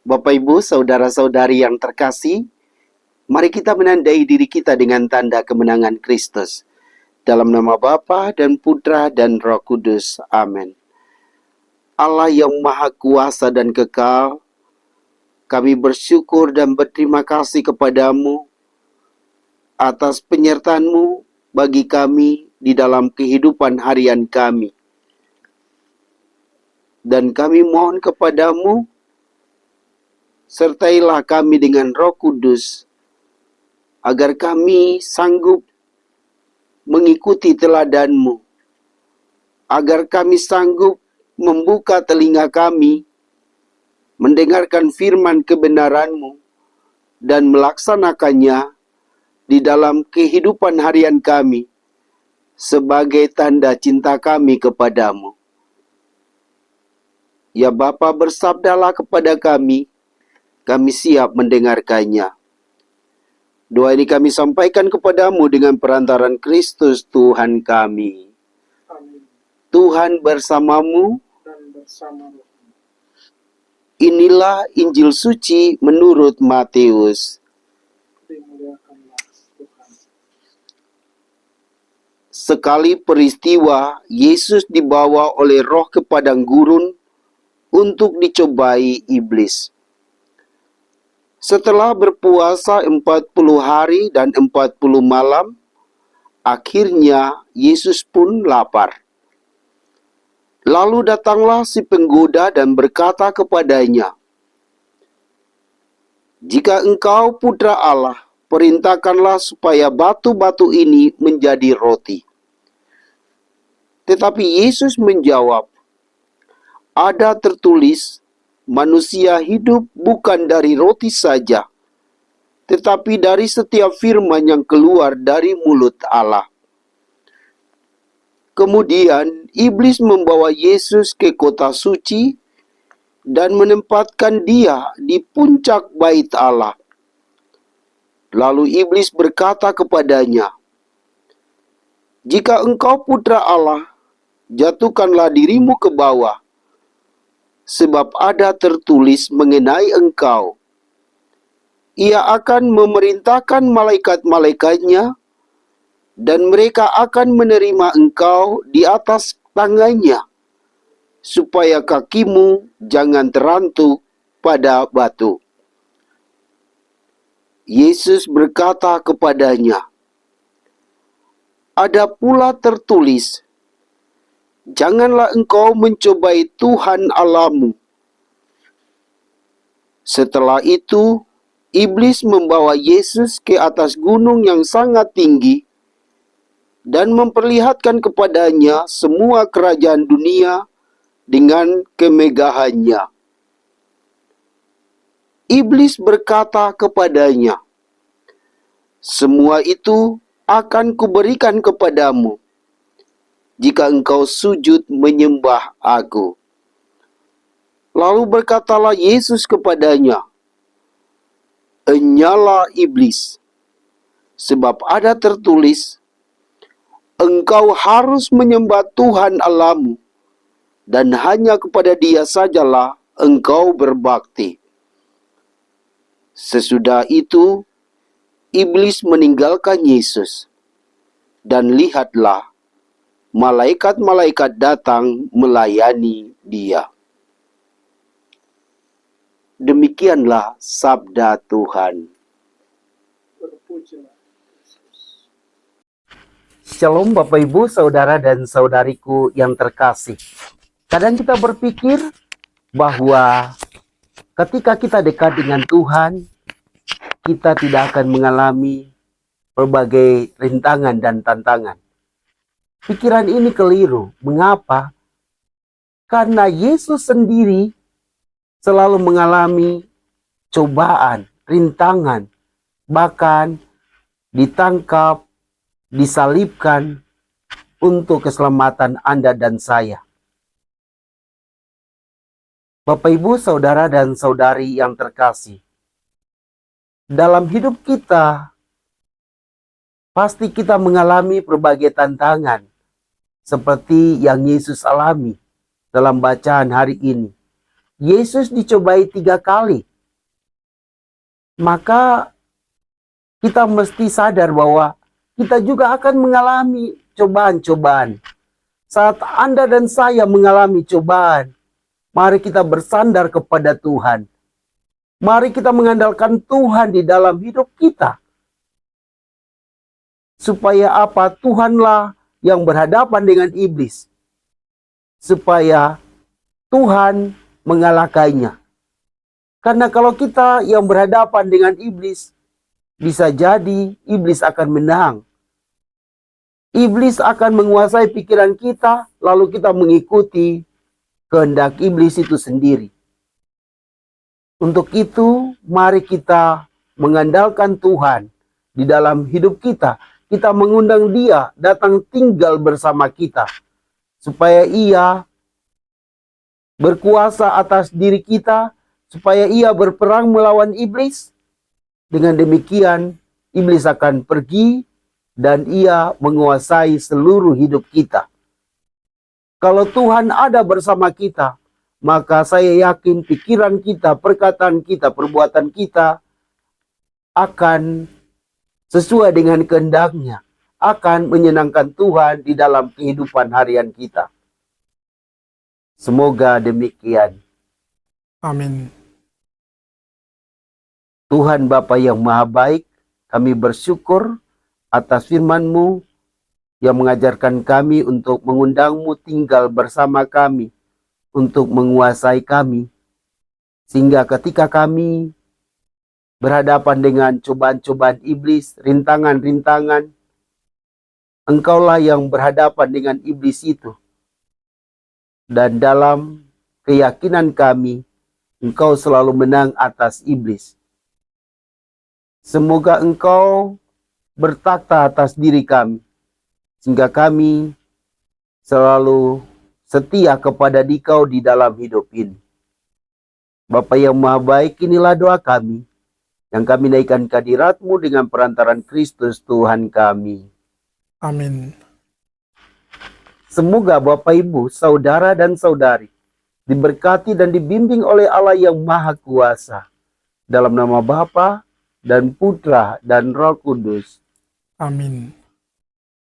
Bapak, Ibu, saudara-saudari yang terkasih, mari kita menandai diri kita dengan tanda kemenangan Kristus. Dalam nama Bapa dan Putra dan Roh Kudus. Amin. Allah yang Maha Kuasa dan Kekal, kami bersyukur dan berterima kasih kepadamu atas penyertaan-Mu bagi kami di dalam kehidupan harian kami. Dan kami mohon kepadamu, sertailah kami dengan Roh Kudus, agar kami sanggup mengikuti teladan-Mu, agar kami sanggup membuka telinga kami, mendengarkan firman kebenaran-Mu, dan melaksanakannya di dalam kehidupan harian kami, sebagai tanda cinta kami kepadamu. Ya Bapa, bersabdalah kepada kami siap mendengarkannya. Doa ini kami sampaikan kepadamu dengan perantaran Kristus Tuhan kami. Amin. Tuhan bersamamu. Dan bersama rohmu. Inilah Injil suci menurut Matius. Dimuliakanlah Tuhan. Sekali peristiwa, Yesus dibawa oleh Roh ke padang gurun untuk dicobai iblis. Setelah berpuasa 40 hari dan 40 malam, akhirnya Yesus pun lapar. Lalu datanglah si penggoda dan berkata kepadanya, "Jika engkau putra Allah, perintahkanlah supaya batu-batu ini menjadi roti." Tetapi Yesus menjawab, "Ada tertulis, manusia hidup bukan dari roti saja, tetapi dari setiap firman yang keluar dari mulut Allah." Kemudian iblis membawa Yesus ke kota suci dan menempatkan dia di puncak bait Allah. Lalu iblis berkata kepadanya, "Jika engkau putra Allah, jatuhkanlah dirimu ke bawah. Sebab ada tertulis mengenai engkau, Ia akan memerintahkan malaikat-malaikatnya, dan mereka akan menerima engkau di atas tangannya, supaya kakimu jangan terantuk pada batu." Yesus berkata kepadanya, "Ada pula tertulis, janganlah engkau mencobai Tuhan Allahmu." Setelah itu, iblis membawa Yesus ke atas gunung yang sangat tinggi dan memperlihatkan kepadanya semua kerajaan dunia dengan kemegahannya. Iblis berkata kepadanya, "Semua itu akan kuberikan kepadamu, jika engkau sujud menyembah Aku." Lalu berkatalah Yesus kepadanya, "Enyalah iblis, sebab ada tertulis, engkau harus menyembah Tuhan Allahmu, dan hanya kepada Dia sajalah engkau berbakti." Sesudah itu, iblis meninggalkan Yesus, dan lihatlah, malaikat-malaikat datang melayani Dia. Demikianlah sabda Tuhan. Berpujilah Yesus. Shalom Bapak Ibu, saudara dan saudariku yang terkasih. Kadang kita berpikir bahwa ketika kita dekat dengan Tuhan, kita tidak akan mengalami berbagai rintangan dan tantangan. Pikiran ini keliru. Mengapa? Karena Yesus sendiri selalu mengalami cobaan, rintangan, bahkan ditangkap, disalibkan untuk keselamatan Anda dan saya. Bapak, Ibu, saudara dan saudari yang terkasih, dalam hidup kita pasti kita mengalami berbagai tantangan seperti yang Yesus alami dalam bacaan hari ini. Yesus dicobai 3 kali maka kita mesti sadar bahwa kita juga akan mengalami cobaan-cobaan. Saat Anda dan saya mengalami cobaan, mari kita bersandar kepada Tuhan. Mari kita mengandalkan Tuhan di dalam hidup kita. Supaya apa? Tuhanlah yang berhadapan dengan iblis. Supaya Tuhan mengalahkannya. Karena kalau kita yang berhadapan dengan iblis, bisa jadi iblis akan menang. Iblis akan menguasai pikiran kita, lalu kita mengikuti kehendak iblis itu sendiri. Untuk itu, mari kita mengandalkan Tuhan di dalam hidup kita. Kita mengundang Dia datang tinggal bersama kita, supaya Ia berkuasa atas diri kita, supaya Ia berperang melawan iblis. Dengan demikian, iblis akan pergi dan Ia menguasai seluruh hidup kita. Kalau Tuhan ada bersama kita, maka saya yakin pikiran kita, perkataan kita, perbuatan kita akan sesuai dengan kehendak-Nya, akan menyenangkan Tuhan di dalam kehidupan harian kita. Semoga demikian. Amin. Tuhan Bapa yang Maha Baik, kami bersyukur atas firman-Mu yang mengajarkan kami untuk mengundang-Mu tinggal bersama kami, untuk menguasai kami. Sehingga ketika kami berhadapan dengan cobaan-cobaan iblis, rintangan-rintangan, Engkaulah yang berhadapan dengan iblis itu. Dan dalam keyakinan kami, Engkau selalu menang atas iblis. Semoga Engkau bertakhta atas diri kami, sehingga kami selalu setia kepada Dikau di dalam hidup ini. Bapa yang Maha Baik, inilah doa kami, yang kami naikkan kehadirat-Mu dengan perantaran Kristus Tuhan kami. Amin. Semoga Bapak Ibu, saudara dan saudari, diberkati dan dibimbing oleh Allah yang Maha Kuasa. Dalam nama Bapa dan Putra dan Roh Kudus. Amin.